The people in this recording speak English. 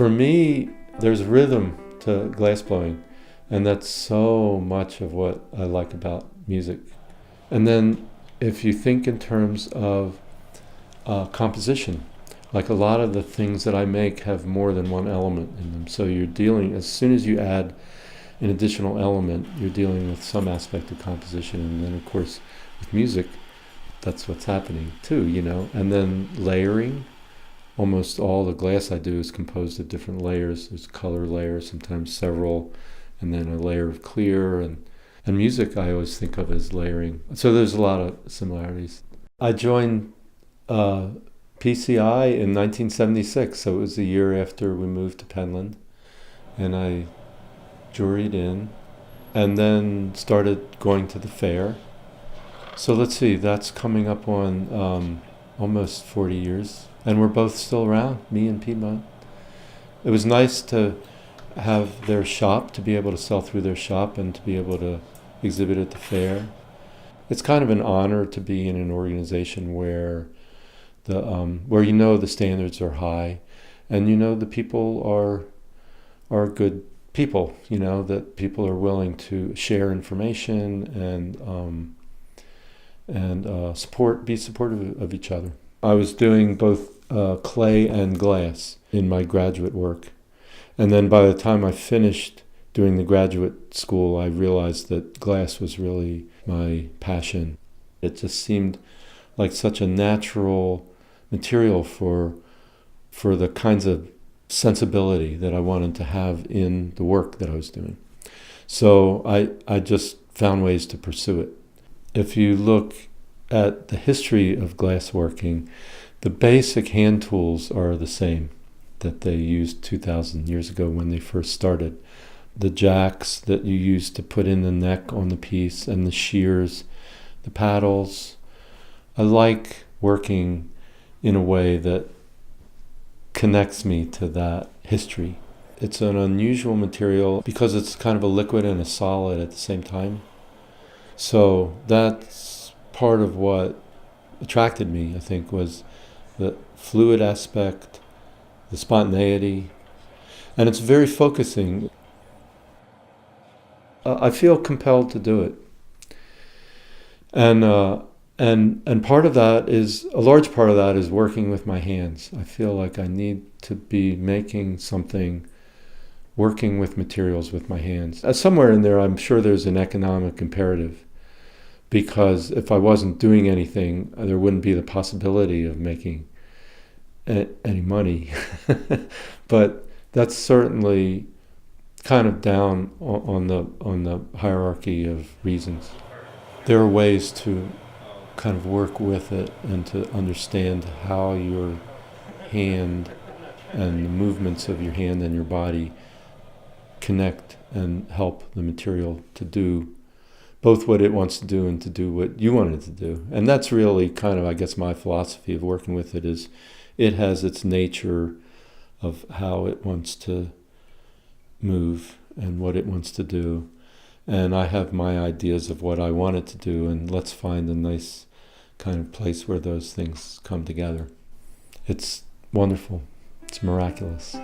For me, there's rhythm to glass blowing, and that's so much of what I like about music. And then if you think in terms of composition, like a lot of the things that I make have more than one element in them. So you're dealing, as soon as you add an additional element, you're dealing with some aspect of composition. And then of course with music, that's what's happening too, you know. And then layering, almost all the glass I do is composed of different layers. There's color layers, sometimes several, and then a layer of clear. And music I always think of as layering. So there's a lot of similarities. I joined PCI in 1976, so it was the year after we moved to Penland, and I juried in, and then started going to the fair. So let's see, that's coming up on almost 40 years, and we're both still around, me and Piedmont. It was nice to have their shop, to be able to sell through their shop and to be able to exhibit at the fair. It's kind of an honor to be in an organization where where you know the standards are high, and you know the people are good people. You know that people are willing to share information and be supportive of each other. I was doing both clay and glass in my graduate work, and then by the time I finished doing the graduate school, I realized that glass was really my passion. It just seemed like such a natural material for the kinds of sensibility that I wanted to have in the work that I was doing. So I just found ways to pursue it. If you look at the history of glassworking, the basic hand tools are the same that they used 2,000 years ago when they first started. The jacks that you use to put in the neck on the piece, and the shears, the paddles. I like working in a way that connects me to that history. It's an unusual material because it's kind of a liquid and a solid at the same time. So that's part of what attracted me, I think, was the fluid aspect, the spontaneity, and it's very focusing. I feel compelled to do it. And part of that is, a large part of that is working with my hands. I feel like I need to be making something, working with materials with my hands. Somewhere in there, I'm sure there's an economic imperative, because if I wasn't doing anything, there wouldn't be the possibility of making any money. But that's certainly kind of down on the hierarchy of reasons. There are ways to kind of work with it and to understand how your hand and the movements of your hand and your body connect and help the material to do both what it wants to do and to do what you want it to do. And that's really kind of, I guess, my philosophy of working with it is it has its nature of how it wants to move and what it wants to do. And I have my ideas of what I want it to do, and let's find a nice kind of place where those things come together. It's wonderful. It's miraculous.